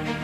Welcome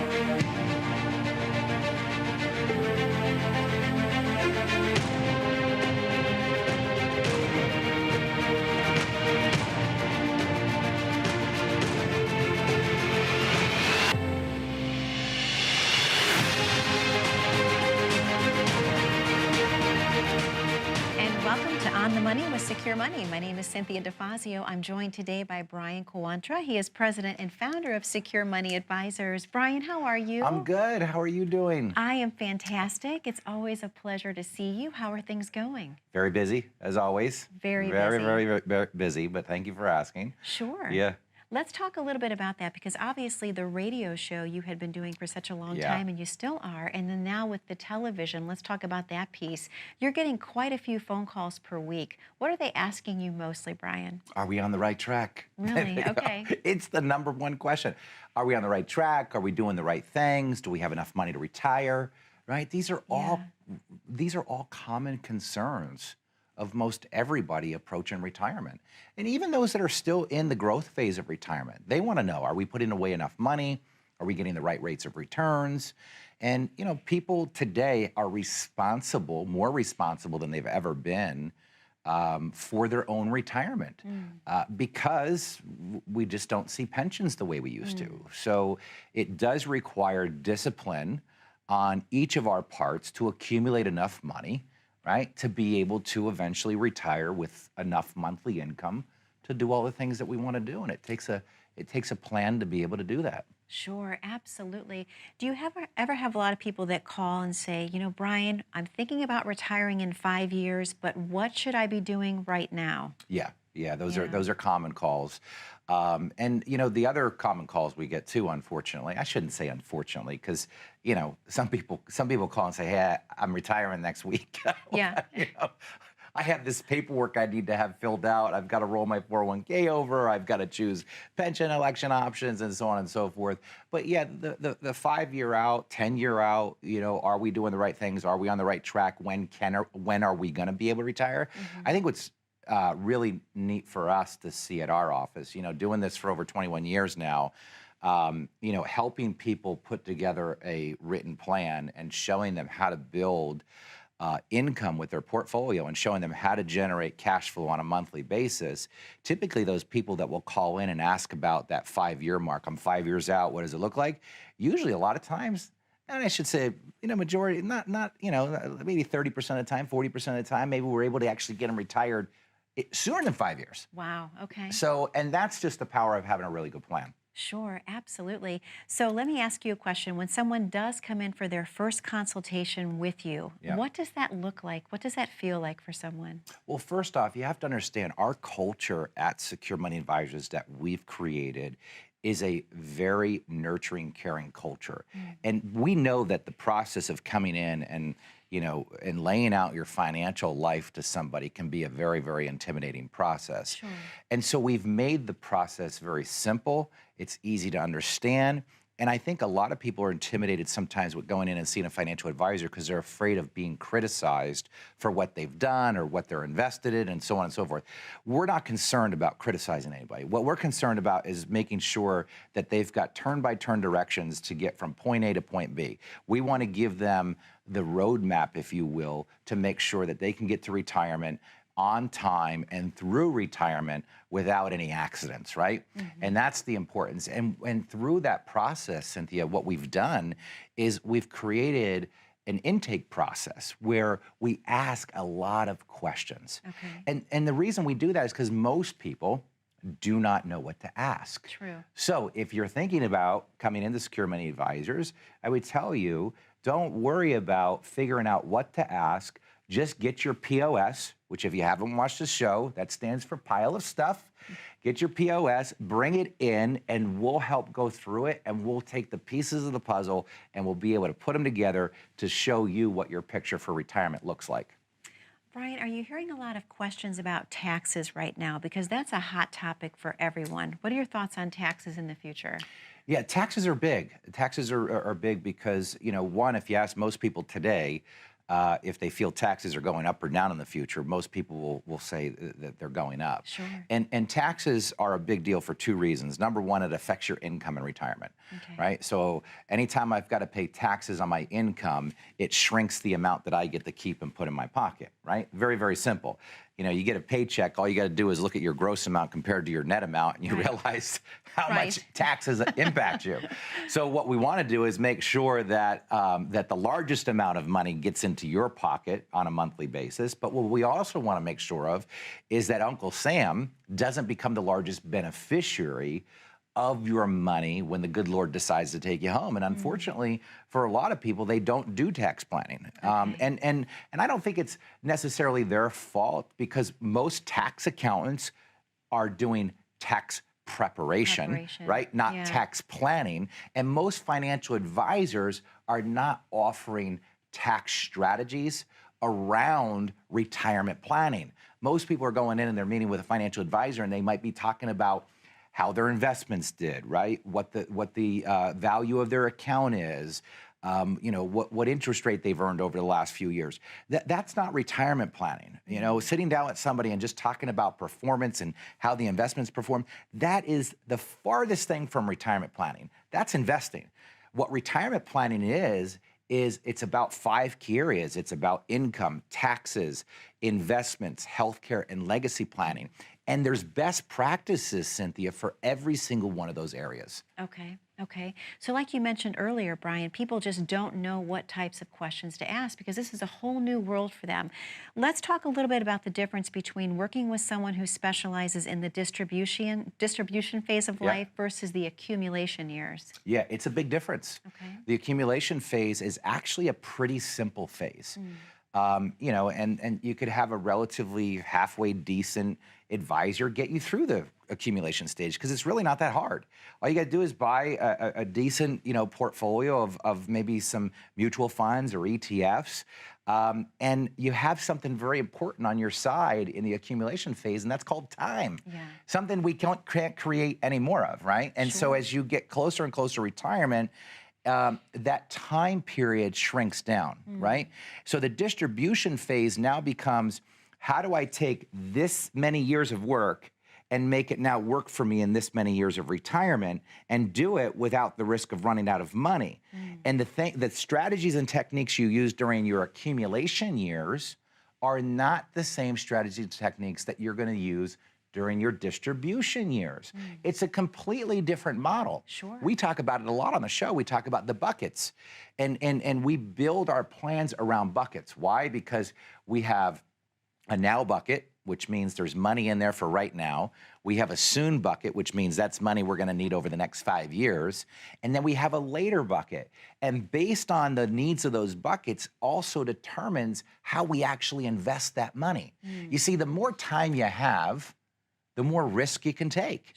to On the Money with Secure Money. My name is Cynthia DeFazio. I'm joined today by Brian Quaranta. He is president and founder of Secure Money Advisors. Brian, how are you? I'm good. How are you doing? I am fantastic. It's always a pleasure to see you. How are things going? Very busy, as always. Very busy. Very busy, but thank you for asking. Sure. Yeah. Let's talk a little bit about that, because obviously the radio show you had been doing for such a long time, and you still are, and then now with the television, let's talk about that piece. You're getting quite a few phone calls per week. What are they asking you mostly, Brian? Are we on the right track? Really? Okay. It's the #1 question. Are we on the right track? Are we doing the right things? Do we have enough money to retire? Right? These are all common concerns of most everybody approaching retirement. And even those that are still in the growth phase of retirement, they want to know, are we putting away enough money? Are we getting the right rates of returns? And, you know, people today are responsible, more responsible than they've ever been for their own retirement because we just don't see pensions the way we used to. So it does require discipline on each of our parts to accumulate enough money, right, to be able to eventually retire with enough monthly income to do all the things that we want to do. And it takes a plan to be able to do that. Sure, absolutely. Do you ever have a lot of people that call and say, you know, Brian, I'm thinking about retiring in 5 years, but what should I be doing right now? Yeah, those are common calls. And, you know, the other common calls we get too, unfortunately, I shouldn't say unfortunately, because, you know, some people call and say, hey, I'm retiring next week. Yeah. You know, I have this paperwork I need to have filled out. I've got to roll my 401k over. I've got to choose pension election options and so on and so forth. But yeah, the 5-year out, 10-year out, you know, are we doing the right things? Are we on the right track? When are we going to be able to retire? I think what's really neat for us to see at our office, you know, doing this for over 21 years now, you know, helping people put together a written plan and showing them how to build income with their portfolio and showing them how to generate cash flow on a monthly basis. Typically, those people that will call in and ask about that 5-year mark, I'm 5 years out, what does it look like? Usually a lot of times, and I should say, you know, majority, not you know, maybe 30% of the time, 40% of the time, maybe we're able to actually get them retired sooner than 5 years. Wow, okay. So, and that's just the power of having a really good plan. Sure, absolutely. So let me ask you a question. When someone does come in for their first consultation with you, what does that look like? What does that feel like for someone? Well, first off, you have to understand our culture at Secure Money Advisors that we've created is a very nurturing, caring culture. And we know that the process of coming in and, you know, and laying out your financial life to somebody can be a very, very intimidating process. Sure. And so we've made the process very simple. It's easy to understand. And I think a lot of people are intimidated sometimes with going in and seeing a financial advisor because they're afraid of being criticized for what they've done or what they're invested in and so on and so forth. We're not concerned about criticizing anybody. What we're concerned about is making sure that they've got turn-by-turn directions to get from point A to point B. We want to give them the roadmap, if you will, to make sure that they can get to retirement on time and through retirement without any accidents, right? And that's the importance. And through that process, Cynthia, what we've done is we've created an intake process where we ask a lot of questions. And the reason we do that is because most people do not know what to ask. True. So if you're thinking about coming into Secure Money Advisors, I would tell you, don't worry about figuring out what to ask. Just get your POS, which if you haven't watched the show, that stands for pile of stuff. Get your POS, bring it in, and we'll help go through it, and we'll take the pieces of the puzzle, and we'll be able to put them together to show you what your picture for retirement looks like. Brian, are you hearing a lot of questions about taxes right now? Because that's a hot topic for everyone. What are your thoughts on taxes in the future? Yeah, taxes are big. Taxes are big because, you know, one, if you ask most people today, if they feel taxes are going up or down in the future, most people will say that they're going up. Sure. And taxes are a big deal for two reasons. Number one, it affects your income in retirement, right? So anytime I've got to pay taxes on my income, it shrinks the amount that I get to keep and put in my pocket, right? Very, very simple. You know, you get a paycheck, all you got to do is look at your gross amount compared to your net amount, and you realize how much taxes impact you. So what we want to do is make sure that that the largest amount of money gets into your pocket on a monthly basis. But what we also want to make sure of is that Uncle Sam doesn't become the largest beneficiary of your money when the good Lord decides to take you home. And unfortunately, for a lot of people, they don't do tax planning. And I don't think it's necessarily their fault, because most tax accountants are doing tax preparation, right? Not tax planning. And most financial advisors are not offering tax strategies around retirement planning. Most people are going in and they're meeting with a financial advisor, and they might be talking about how their investments did, right? What the value of their account is, you know, what interest rate they've earned over the last few years. That's not retirement planning. You know, sitting down with somebody and just talking about performance and how the investments perform, that is the farthest thing from retirement planning. That's investing. What retirement planning is it's about 5 key areas. It's about income, taxes, investments, healthcare, and legacy planning. And there's best practices, Cynthia, for every single one of those areas. Okay. So like you mentioned earlier, Brian, people just don't know what types of questions to ask because this is a whole new world for them. Let's talk a little bit about the difference between working with someone who specializes in the distribution phase of life versus the accumulation years. Yeah, it's a big difference. The accumulation phase is actually a pretty simple phase. You know, and you could have a relatively halfway decent advisor get you through the accumulation stage, because it's really not that hard. All you got to do is buy a decent, you know, portfolio of maybe some mutual funds or ETFs, and you have something very important on your side in the accumulation phase, and that's called time. Something we can't create any more of, right? And so as you get closer and closer to retirement, that time period shrinks down, right? So the distribution phase now becomes, how do I take this many years of work and make it now work for me in this many years of retirement, and do it without the risk of running out of money? And the strategies and techniques you use during your accumulation years are not the same strategies and techniques that you're going to use during your distribution years. It's a completely different model. We talk about it a lot on the show. We talk about the buckets, and we build our plans around buckets. Why? Because we have a now bucket, which means there's money in there for right now. We have a soon bucket, which means that's money we're going to need over the next 5 years. And then we have a later bucket. And based on the needs of those buckets also determines how we actually invest that money. You see, the more time you have, the more risk you can take.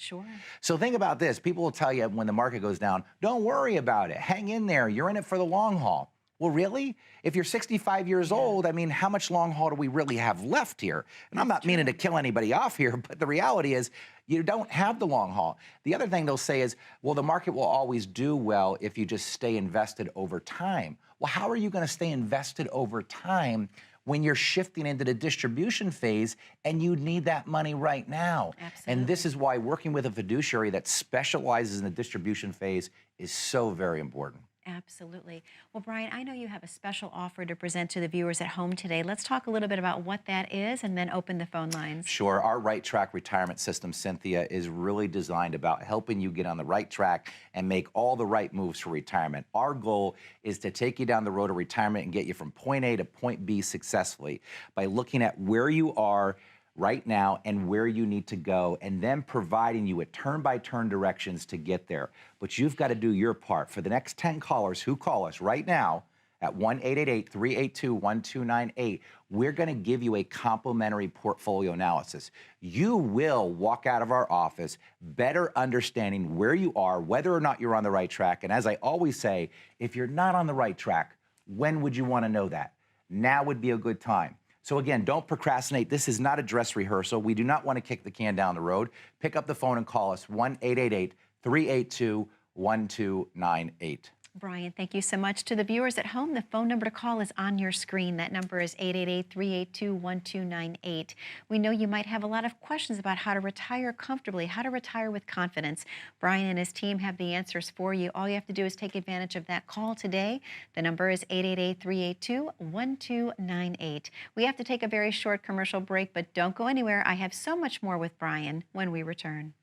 So think about this. People will tell you when the market goes down, don't worry about it. Hang in there. You're in it for the long haul. Well, really? If you're 65 years old, I mean, how much long haul do we really have left here? And I'm not meaning to kill anybody off here, but the reality is you don't have the long haul. The other thing they'll say is, well, the market will always do well if you just stay invested over time. Well, how are you going to stay invested over time when you're shifting into the distribution phase and you need that money right now? And this is why working with a fiduciary that specializes in the distribution phase is so very important. Absolutely. Well, Brian, I know you have a special offer to present to the viewers at home today. Let's talk a little bit about what that is and then open the phone lines. Sure. Our Right Track Retirement System, Cynthia, is really designed about helping you get on the right track and make all the right moves for retirement. Our goal is to take you down the road of retirement and get you from point A to point B successfully by looking at where you are right now and where you need to go, and then providing you with turn-by-turn directions to get there. But you've got to do your part. For the next 10 callers who call us right now at 1-888-382-1298, we're going to give you a complimentary portfolio analysis. You will walk out of our office better understanding where you are, whether or not you're on the right track. And as I always say, if you're not on the right track, when would you want to know that? Now would be a good time. So again, don't procrastinate. This is not a dress rehearsal. We do not want to kick the can down the road. Pick up the phone and call us, 1-888-382-1298. Brian, thank you so much. To the viewers at home, the phone number to call is on your screen. That number is 888-382-1298. We know you might have a lot of questions about how to retire comfortably, how to retire with confidence. Brian and his team have the answers for you. All you have to do is take advantage of that call today. The number is 888-382-1298. We have to take a very short commercial break, but don't go anywhere. I have so much more with Brian when we return.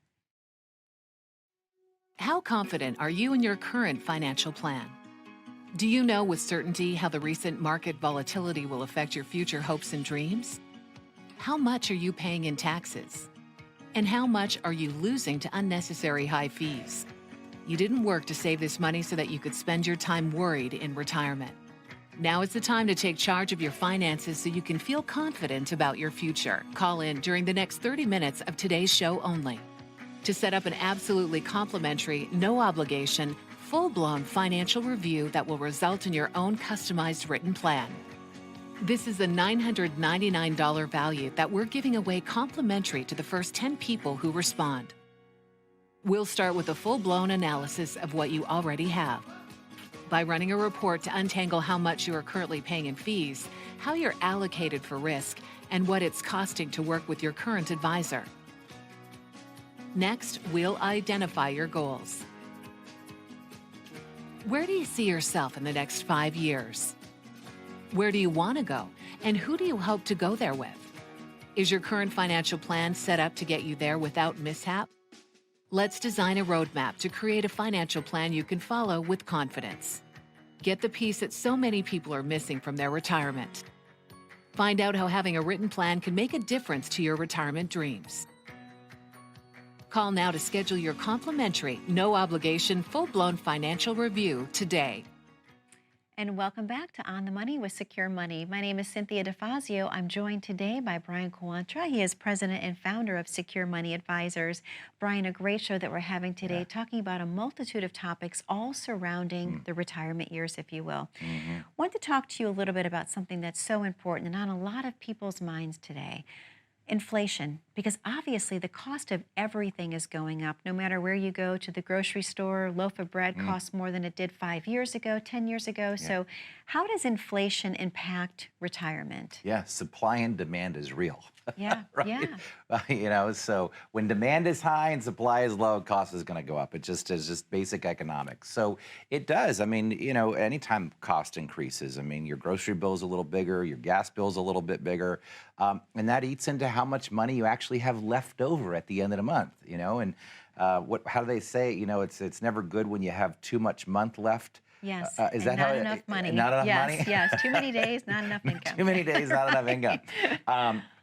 How confident are you in your current financial plan? Do you know with certainty how the recent market volatility will affect your future hopes and dreams? How much are you paying in taxes? And how much are you losing to unnecessary high fees? You didn't work to save this money so that you could spend your time worried in retirement. Now is the time to take charge of your finances so you can feel confident about your future. Call in during the next 30 minutes of today's show only to set up an absolutely complimentary, no obligation, full-blown financial review that will result in your own customized written plan. This is a $999 value that we're giving away complimentary to the first 10 people who respond. We'll start with a full-blown analysis of what you already have by running a report to untangle how much you are currently paying in fees, how you're allocated for risk, and what it's costing to work with your current advisor. Next, we'll identify your goals. Where do you see yourself in the next 5 years? Where do you want to go, and who do you hope to go there with? Is your current financial plan set up to get you there without mishap? Let's design a roadmap to create a financial plan you can follow with confidence. Get the piece that so many people are missing from their retirement. Find out how having a written plan can make a difference to your retirement dreams. Call now to schedule your complimentary, no obligation, full-blown financial review today. And welcome back to On the Money with Secure Money. My name is Cynthia DeFazio. I'm joined today by Brian Quaranta. He is president and founder of Secure Money Advisors. Brian, a great show that we're having today, talking about a multitude of topics all surrounding the retirement years, if you will. I want to talk to you a little bit about something that's so important and on a lot of people's minds today. Inflation, because obviously the cost of everything is going up. No matter where you go to the grocery store, a loaf of bread costs more than it did 5 years ago, 10 years ago. So how does inflation impact retirement? Yeah, supply and demand is real. Yeah, right? You know, so when demand is high and supply is low, cost is going to go up. It just is just basic economics. So it does. I mean, you know, anytime cost increases, I mean, your grocery bill's a little bigger, your gas bill's a little bit bigger, and that eats into how much money you actually have left over at the end of the month. You know, and how do they say? You know, it's never good when you have too much month left. Yes, Is and that not enough money. Not enough yes, money? Yes, too many days, not enough income. Too many days, not enough income.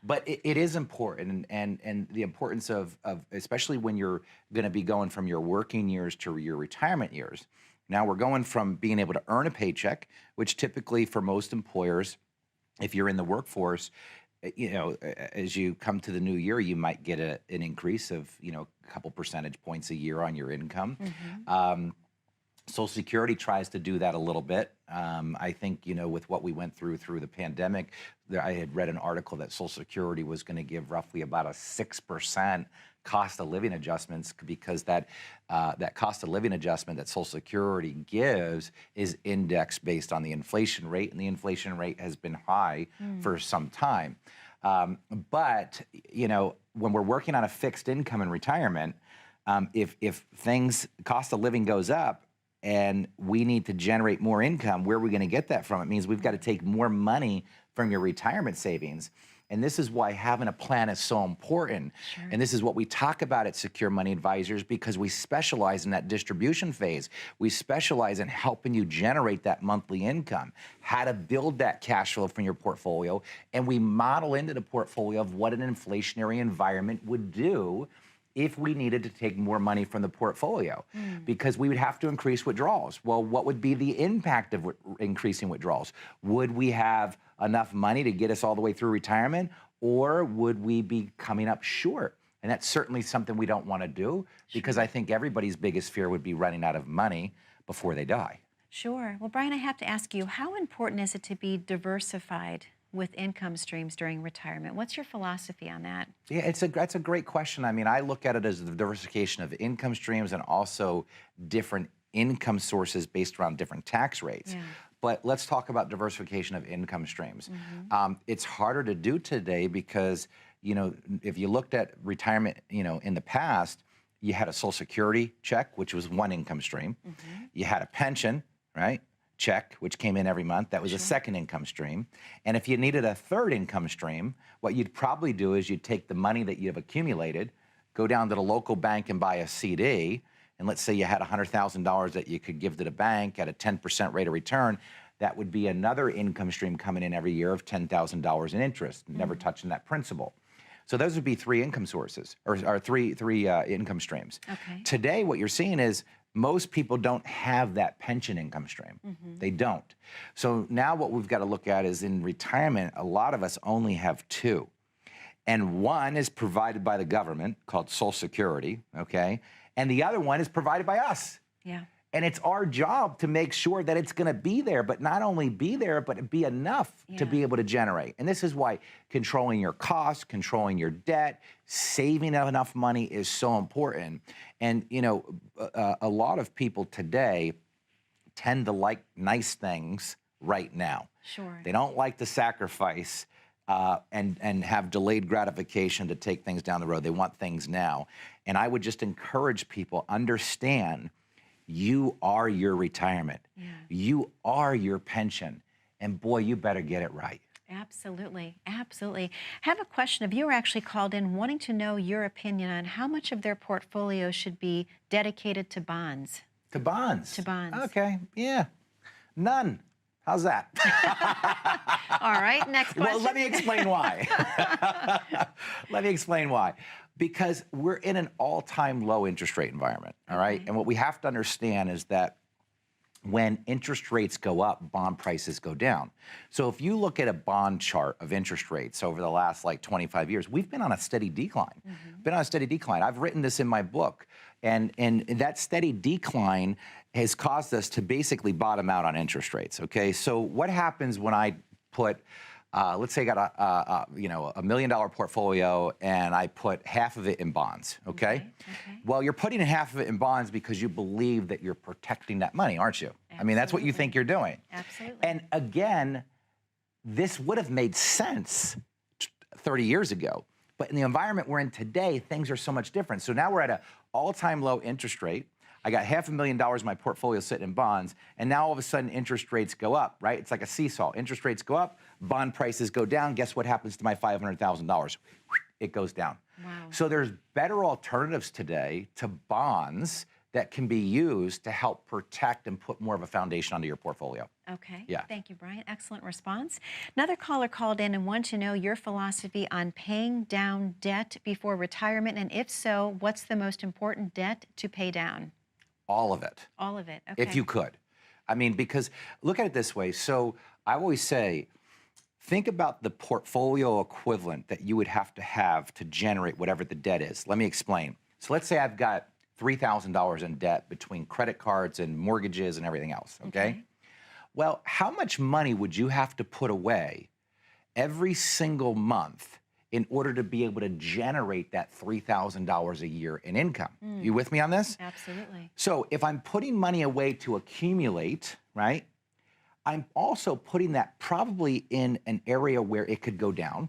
But it is important, and the importance of especially when you're going to be going from your working years to your retirement years. Now we're going from being able to earn a paycheck, which typically for most employers, if you're in the workforce, you know, as you come to the new year, you might get an increase of, you know, a couple percentage points a year on your income. Social Security tries to do that a little bit. I think, you know, with what we went through the pandemic, I had read an article that Social Security was going to give roughly about a 6% cost of living adjustments, because that cost of living adjustment that Social Security gives is indexed based on the inflation rate, and the inflation rate has been high for some time. But, you know, when we're working on a fixed income in retirement, if cost of living goes up, and we need to generate more income, where are we going to get that from? It means we've got to take more money from your retirement savings. And this is why having a plan is so important. Sure. And this is what we talk about at Secure Money Advisors, because we specialize in that distribution phase. We specialize in helping you generate that monthly income, how to build that cash flow from your portfolio. And we model into the portfolio of what an inflationary environment would do if we needed to take more money from the portfolio, because we would have to increase withdrawals. Well, what would be the impact of increasing withdrawals? Would we have enough money to get us all the way through retirement, or would we be coming up short? And that's certainly something we don't want to do, because I think everybody's biggest fear would be running out of money before they die. Sure. Well, Brian, I have to ask you, how important is it to be diversified with income streams during retirement? What's your philosophy on that? Yeah, that's a great question. I mean, I look at it as the diversification of income streams and also different income sources based around different tax rates. Yeah. But let's talk about diversification of income streams. It's harder to do today because, if you looked at retirement, in the past, you had a Social Security check, which was one income stream. You had a pension, right? Check, which came in every month. That was a second income stream. And if you needed a third income stream, what you'd probably do is you'd take the money that you've accumulated, go down to the local bank and buy a CD. And let's say you had $100,000 that you could give to the bank at a 10% rate of return. That would be another income stream coming in every year of $10,000 in interest, never touching that principal. So those would be three income sources, or three income streams. Okay. Today, what you're seeing is most people don't have that pension income stream. They don't. So now what we've got to look at is in retirement, a lot of us only have two. And one is provided by the government, called Social Security, okay? And the other one is provided by us. Yeah. And it's our job to make sure that it's going to be there, but not only be there, but be enough to be able to generate. And this is why controlling your costs, controlling your debt, saving enough money is so important. And, a lot of people today tend to like nice things right now. Sure. They don't like to sacrifice and have delayed gratification to take things down the road. They want things now. And I would just encourage people, understand you are your retirement. Yeah. You are your pension. And boy, you better get it right. Absolutely. Absolutely. I have a question. A viewer actually called in wanting to know your opinion on how much of their portfolio should be dedicated to bonds. To bonds? To bonds. Okay, yeah. None. How's that? All right, next question. Well, let me explain why. Let me explain why. Because we're in an all-time low interest rate environment, all right? And what we have to understand is that when interest rates go up, bond prices go down. So if you look at a bond chart of interest rates over the last 25 years, we've been on a steady decline. Been on a steady decline. I've written this in my book, and that steady decline has caused us to basically bottom out on interest rates, okay? So what happens when I put, let's say I got a $1 million portfolio and I put half of it in bonds, okay? Well, you're putting half of it in bonds because you believe that you're protecting that money, aren't you? Absolutely. I mean, that's what you think you're doing. Absolutely. And again, this would have made sense 30 years ago. But in the environment we're in today, things are so much different. So now we're at an all-time low interest rate. I got $500,000 in my portfolio sitting in bonds, and now all of a sudden interest rates go up, right? It's like a seesaw. Interest rates go up, bond prices go down. Guess what happens to my $500,000? It goes down. Wow. So there's better alternatives today to bonds that can be used to help protect and put more of a foundation onto your portfolio. Okay. Yeah. Thank you, Brian. Excellent response. Another caller called in and wanted to know your philosophy on paying down debt before retirement, and if so, what's the most important debt to pay down? All of it. All of it. Okay. If you could. I mean, because look at it this way. So I always say, think about the portfolio equivalent that you would have to generate whatever the debt is. Let me explain. So let's say I've got $3,000 in debt between credit cards and mortgages and everything else, okay? Well, how much money would you have to put away every single month in order to be able to generate that $3,000 a year in income? You with me on this? Absolutely. So if I'm putting money away to accumulate, right, I'm also putting that probably in an area where it could go down.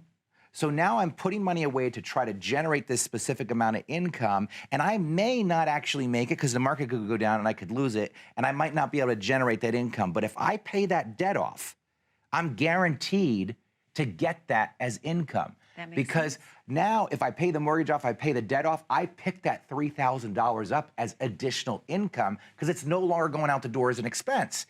So now I'm putting money away to try to generate this specific amount of income, and I may not actually make it because the market could go down and I could lose it, and I might not be able to generate that income. But if I pay that debt off, I'm guaranteed to get that as income. That makes because sense. Now if I pay the mortgage off, I pay the debt off, I pick that $3,000 up as additional income because it's no longer going out the door as an expense.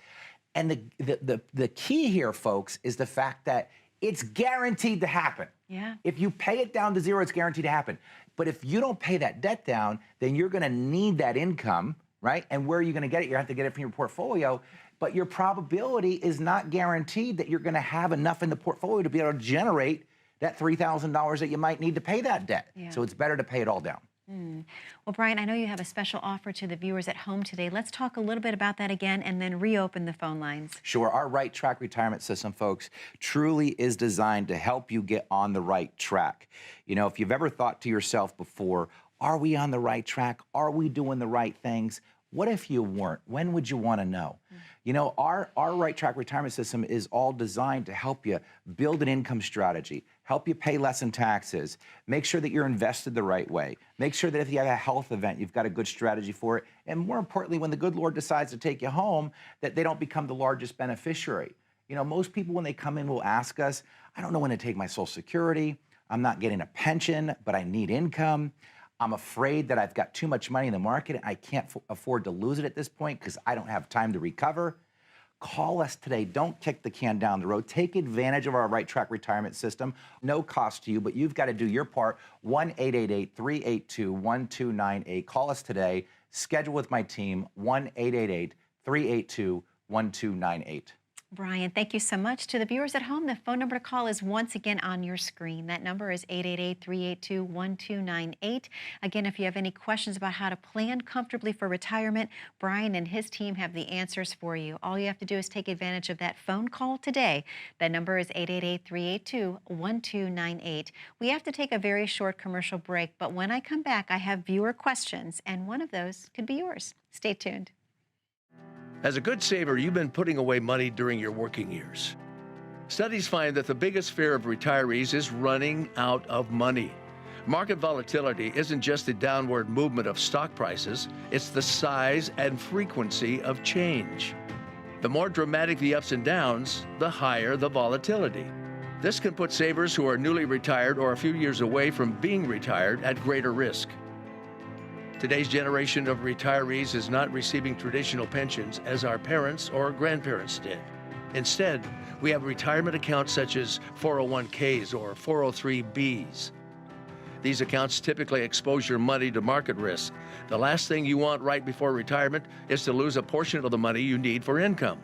And the key here, folks, is the fact that it's guaranteed to happen. Yeah. If you pay it down to zero, it's guaranteed to happen. But if you don't pay that debt down, then you're going to need that income, right? And where are you going to get it? You have to get it from your portfolio. But your probability is not guaranteed that you're going to have enough in the portfolio to be able to generate that $3,000 that you might need to pay that debt. Yeah. So it's better to pay it all down. Well, Brian, I know you have a special offer to the viewers at home today. Let's talk a little bit about that again and then reopen the phone lines. Sure. Our Right Track retirement system, folks, truly is designed to help you get on the right track. You know, if you've ever thought to yourself before, are we on the right track? Are we doing the right things? What if you weren't? When would you want to know? You know, our Right Track retirement system is all designed to help you build an income strategy, help you pay less in taxes, make sure that you're invested the right way, make sure that if you have a health event, you've got a good strategy for it, and more importantly, when the good Lord decides to take you home, that they don't become the largest beneficiary. You know, most people when they come in will ask us, I don't know when to take my Social Security, I'm not getting a pension, but I need income. I'm afraid that I've got too much money in the market and I can't afford to lose it at this point because I don't have time to recover. Call us today. Don't kick the can down the road. Take advantage of our Right Track retirement system. No cost to you, but you've got to do your part. 1-888-382-1298. Call us today. Schedule with my team. 1-888-382-1298. Brian, thank you so much. To the viewers at home, the phone number to call is once again on your screen. That number is 888-382-1298. Again, if you have any questions about how to plan comfortably for retirement, Brian and his team have the answers for you. All you have to do is take advantage of that phone call today. That number is 888-382-1298. We have to take a very short commercial break, but when I come back, I have viewer questions, and one of those could be yours. Stay tuned. As a good saver, you've been putting away money during your working years. Studies find that the biggest fear of retirees is running out of money. Market volatility isn't just the downward movement of stock prices, it's the size and frequency of change. The more dramatic the ups and downs, the higher the volatility. This can put savers who are newly retired or a few years away from being retired at greater risk. Today's generation of retirees is not receiving traditional pensions as our parents or grandparents did. Instead, we have retirement accounts such as 401ks or 403bs. These accounts typically expose your money to market risk. The last thing you want right before retirement is to lose a portion of the money you need for income.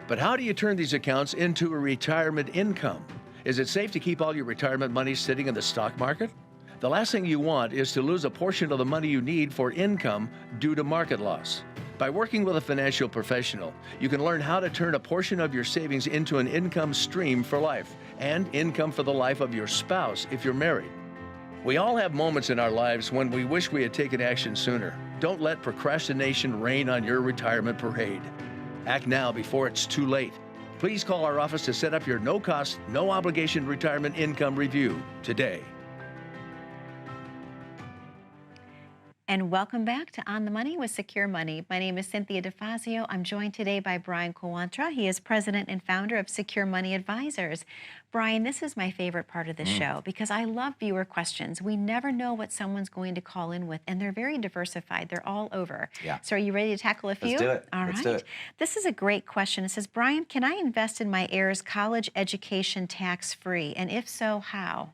But how do you turn these accounts into a retirement income? Is it safe to keep all your retirement money sitting in the stock market? The last thing you want is to lose a portion of the money you need for income due to market loss. By working with a financial professional, you can learn how to turn a portion of your savings into an income stream for life and income for the life of your spouse if you're married. We all have moments in our lives when we wish we had taken action sooner. Don't let procrastination reign on your retirement parade. Act now before it's too late. Please call our office to set up your no-cost, no-obligation retirement income review today. And welcome back to On the Money with Secure Money. My name is Cynthia DeFazio. I'm joined today by Brian Quaranta. He is president and founder of Secure Money Advisors. Brian, this is my favorite part of the show because I love viewer questions. We never know what someone's going to call in with, and they're very diversified. They're all over. Yeah. So are you ready to tackle a few? Let's do it. All Let's right. do it. This is a great question. It says, Brian, can I invest in my heirs' college education tax-free? And if so, how?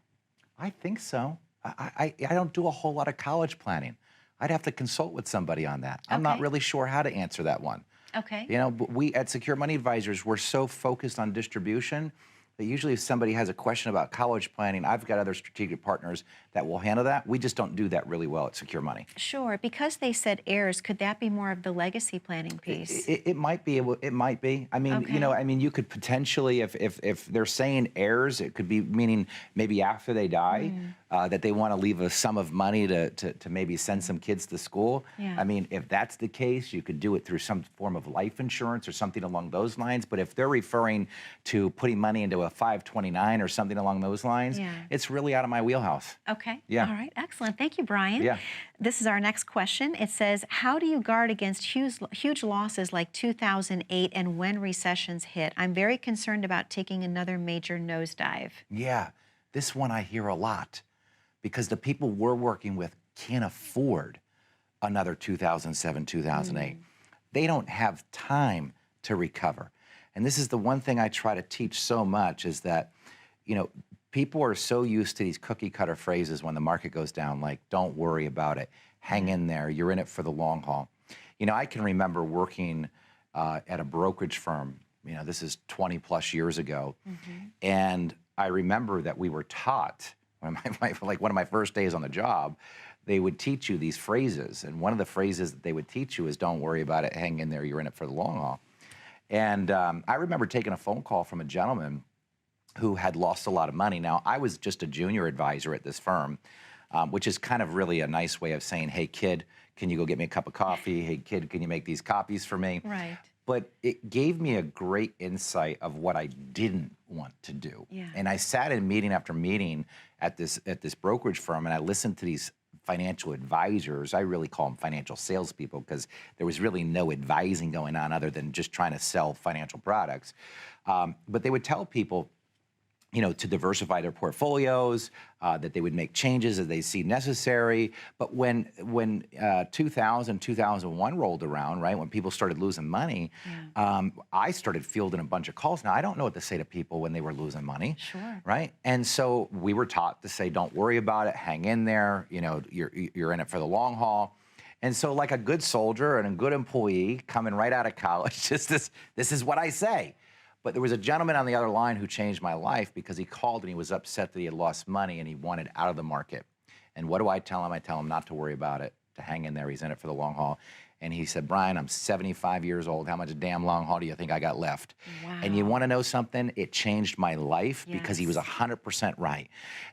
I think so. I don't do a whole lot of college planning. I'd have to consult with somebody on that. I'm not really sure how to answer that one. Okay. You know, but we at Secure Money Advisors, we're so focused on distribution that usually if somebody has a question about college planning, I've got other strategic partners that will handle that. We just don't do that really well at Secure Money. Sure. Because they said heirs, could that be more of the legacy planning piece? It might be. It might be. I mean, you know, I mean, you could potentially, if they're saying heirs, it could be meaning maybe after they die, that they want to leave a sum of money to maybe send some kids to school. Yeah. I mean, if that's the case, you could do it through some form of life insurance or something along those lines. But if they're referring to putting money into a 529 or something along those lines, it's really out of my wheelhouse. Okay. Yeah. All right. Excellent. Thank you, Brian. Yeah. This is our next question. It says, how do you guard against huge losses like 2008 and when recessions hit? I'm very concerned about taking another major nosedive. Yeah. This one I hear a lot because the people we're working with can't afford another 2007, 2008. They don't have time to recover. And this is the one thing I try to teach so much is that, you know, people are so used to these cookie cutter phrases when the market goes down, like, don't worry about it, hang in there, you're in it for the long haul. You know, I can remember working at a brokerage firm, you know, this is 20 plus years ago. And I remember that we were taught, like one of my first days on the job, they would teach you these phrases. And one of the phrases that they would teach you is, don't worry about it, hang in there, you're in it for the long haul. And I remember taking a phone call from a gentleman who had lost a lot of money. Now, I was just a junior advisor at this firm. which is kind of really a nice way of saying, hey, kid, can you go get me a cup of coffee? Hey, kid, can you make these copies for me? Right. But it gave me a great insight of what I didn't want to do. Yeah. And I sat in meeting after meeting at this brokerage firm, and I listened to these financial advisors. I really call them financial salespeople because there was really no advising going on other than just trying to sell financial products. But they would tell people, you know, to diversify their portfolios, that they would make changes as they see necessary. But when 2000, 2001 rolled around, right, when people started losing money, I started fielding a bunch of calls. Now, I don't know what to say to people when they were losing money, right? And so we were taught to say, don't worry about it, hang in there, you know, you're in it for the long haul. And so like a good soldier and a good employee coming right out of college, just this is what I say. But there was a gentleman on the other line who changed my life because he called and he was upset that he had lost money and he wanted out of the market. And what do I tell him? I tell him not to worry about it, to hang in there. He's in it for the long haul. And he said, Brian, I'm 75 years old. How much damn long haul do you think I got left? Wow. And you want to know something? It changed my life because he was 100% right.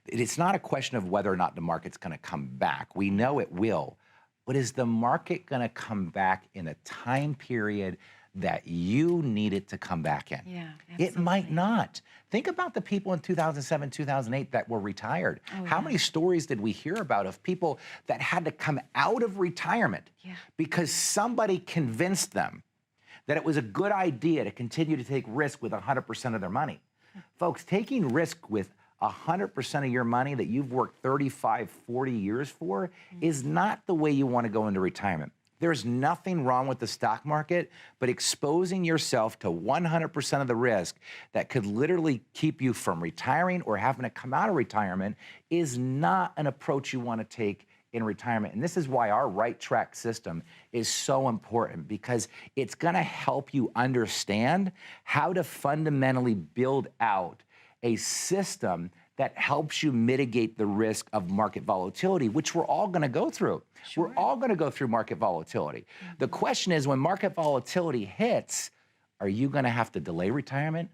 It's not a question of whether or not the market's going to come back. We know it will. But is the market going to come back in a time period that you need it to come back in? Yeah, absolutely. It might not. Think about the people in 2007, 2008 that were retired. How many stories did we hear about of people that had to come out of retirement because somebody convinced them that it was a good idea to continue to take risk with 100% of their money? Folks, taking risk with 100% of your money that you've worked 35, 40 years for is not the way you want to go into retirement. There's nothing wrong with the stock market, but exposing yourself to 100% of the risk that could literally keep you from retiring or having to come out of retirement is not an approach you want to take in retirement. And this is why our right track system is so important, because it's going to help you understand how to fundamentally build out a system that helps you mitigate the risk of market volatility, which we're all going to go through. We're all going to go through market volatility. The question is, when market volatility hits, are you going to have to delay retirement?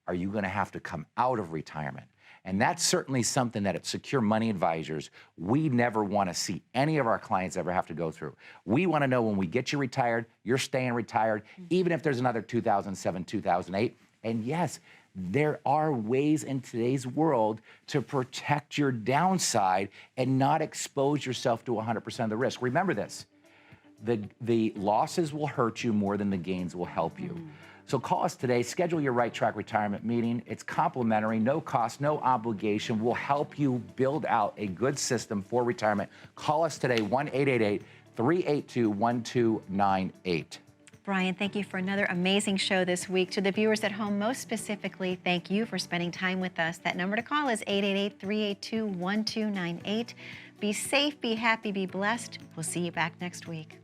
Are you going to have to come out of retirement? And that's certainly something that at Secure Money Advisors, we never want to see any of our clients ever have to go through. We want to know when we get you retired, you're staying retired, even if there's another 2007, 2008. And yes, there are ways in today's world to protect your downside and not expose yourself to 100% of the risk. Remember this, the losses will hurt you more than the gains will help you. So call us today, schedule your Right Track retirement meeting. It's complimentary, no cost, no obligation. We'll help you build out a good system for retirement. Call us today, 1-888-382-1298. Brian, thank you for another amazing show this week. To the viewers at home, most specifically, thank you for spending time with us. That number to call is 888-382-1298. Be safe, be happy, be blessed. We'll see you back next week.